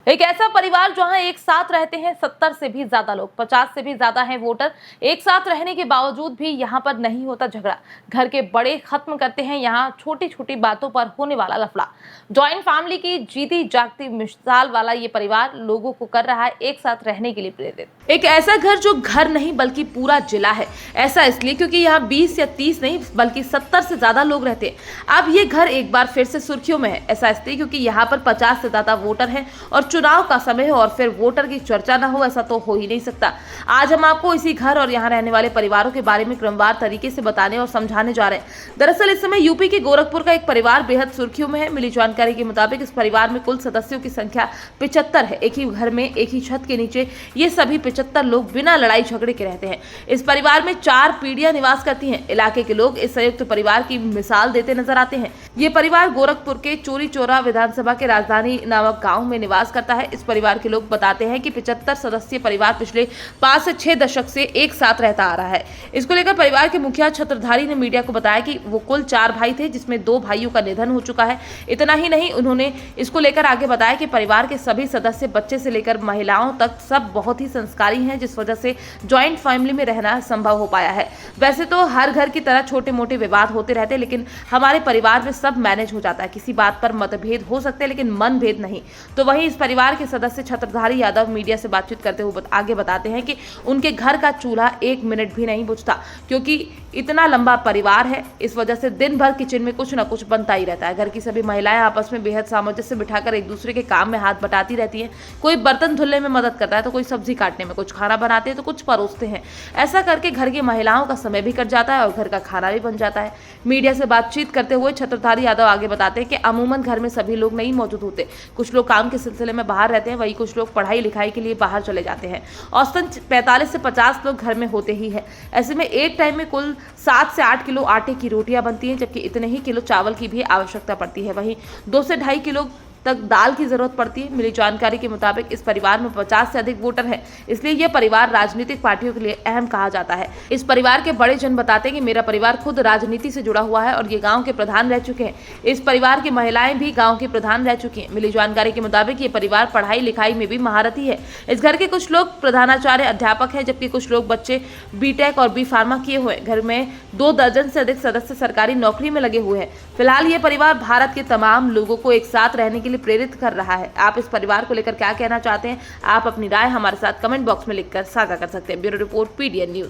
एक ऐसा परिवार जहां एक साथ रहते हैं 70 से भी ज्यादा लोग, 50 से भी ज्यादा हैं वोटर। एक साथ रहने के बावजूद भी यहां पर नहीं होता झगड़ा। घर के बड़े खत्म करते हैं यहां छोटी छोटी बातों पर होने वाला लफड़ा। जॉइंट फैमिली की जीती जागती मिसाल वाला ये परिवार लोगों को कर रहा है एक साथ रहने के लिए प्रेरित। एक ऐसा घर जो घर नहीं बल्कि पूरा जिला है। ऐसा इसलिए क्योंकि यहाँ 20 या 30 नहीं बल्कि 70 से ज्यादा लोग रहते हैं। अब ये घर एक बार फिर से सुर्खियों में है। ऐसा इसलिए क्योंकि यहाँ पर 50 से ज्यादा वोटर हैं और चुनाव का समय हो और फिर वोटर की चर्चा ना हो, ऐसा तो हो ही नहीं सकता। आज हम आपको इसी घर और यहाँ रहने वाले परिवारों के बारे में क्रमवार तरीके से बताने और समझाने जा रहे हैं। दरअसल इस समय यूपी के गोरखपुर का एक परिवार बेहद सुर्खियों में है। मिली जानकारी के मुताबिक इस परिवार में कुल सदस्यों की संख्या 75 है। एक ही घर में एक ही छत के नीचे ये सभी 75 लोग बिना लड़ाई झगड़े के रहते हैं। इस परिवार में 4 पीढ़ियां निवास करती हैं। इलाके के लोग इस संयुक्त परिवार की मिसाल देते नजर आते हैं। ये परिवार गोरखपुर के चोरी चौरा विधानसभा के राजधानी नामक गाँव में निवास करता है। इस परिवार के लोग बताते हैं कि 75 सदस्यीय परिवार पिछले 5 से 6 दशक से एक साथ रहता आ रहा है। इसको लेकर परिवार के मुखिया छत्रधारी ने मीडिया को बताया कि वो कुल 4 भाई थे, जिसमें 2 भाइयों का निधन हो चुका है। इतना ही नहीं, उन्होंने इसको लेकर आगे बताया कि परिवार के सभी सदस्य बच्चे से लेकर महिलाओं तक सब बहुत ही संस्कारी हैं, जिस वजह से ज्वाइंट फैमिली में रहना संभव हो पाया है। वैसे तो हर घर की तरह छोटे मोटे विवाद होते रहते हैं, लेकिन हमारे परिवार में सब मैनेज हो जाता है। किसी बात पर मतभेद हो सकते हैं लेकिन मनभेद नहीं। तो वहीं इस परिवार के सदस्य छत्रधारी यादव मीडिया से बातचीत करते हुए आगे बताते हैं कि उनके घर का चूल्हा 1 मिनट भी नहीं बुझता, क्योंकि इतना लंबा परिवार है। इस वजह से दिन भर किचन में कुछ ना कुछ बनता ही रहता है। घर की सभी महिलाएं आपस में बेहद सामंजस्य बिठाकर एक दूसरे के काम में हाथ बटाती रहती हैं। कोई बर्तन धुलने में मदद करता है तो कोई सब्जी काटने में, कुछ खाना बनाते हैं तो कुछ परोसते हैं। ऐसा करके घर की महिलाओं का समय भी कट जाता है और घर का खाना भी बन जाता है। मीडिया से बातचीत करते हुए छत्रधारी यादव आगे बताते हैं कि अमूमन घर में सभी लोग नहीं मौजूद होते। कुछ लोग काम के सिलसिले में बाहर रहते हैं, वहीं कुछ लोग पढ़ाई लिखाई के लिए बाहर चले जाते हैं। औसतन 45 से 50 लोग घर में होते ही है। ऐसे में एक टाइम में कुल 7 से 8 किलो आटे की रोटियां बनती हैं, जबकि इतने ही किलो चावल की भी आवश्यकता पड़ती है। वहीं 2 से 2.5 किलो तक दाल की जरूरत पड़ती है। मिली जानकारी के मुताबिक इस परिवार में 50 से अधिक वोटर हैं, इसलिए यह परिवार राजनीतिक पार्टियों के लिए अहम कहा जाता है। इस परिवार के बड़े जन बताते हैं कि मेरा परिवार खुद राजनीति से जुड़ा हुआ है और ये गांव के प्रधान रह चुके हैं। इस परिवार की महिलाएं भी गांव के प्रधान रह चुकी हैं। मिली जानकारी के मुताबिक ये परिवार पढ़ाई लिखाई में भी महारथी है। इस घर के कुछ लोग प्रधानाचार्य अध्यापक है, जबकि कुछ लोग बच्चे बीटेक और बी फार्मा किए हुए। घर में 2 दर्जन से अधिक सदस्य सरकारी नौकरी में लगे हुए हैं। फिलहाल ये परिवार भारत के तमाम लोगों को एक साथ रहने के लिए प्रेरित कर रहा है। आप इस परिवार को लेकर क्या कहना चाहते हैं? आप अपनी राय हमारे साथ कमेंट बॉक्स में लिखकर साझा कर सकते हैं। Bureau report, PDN news.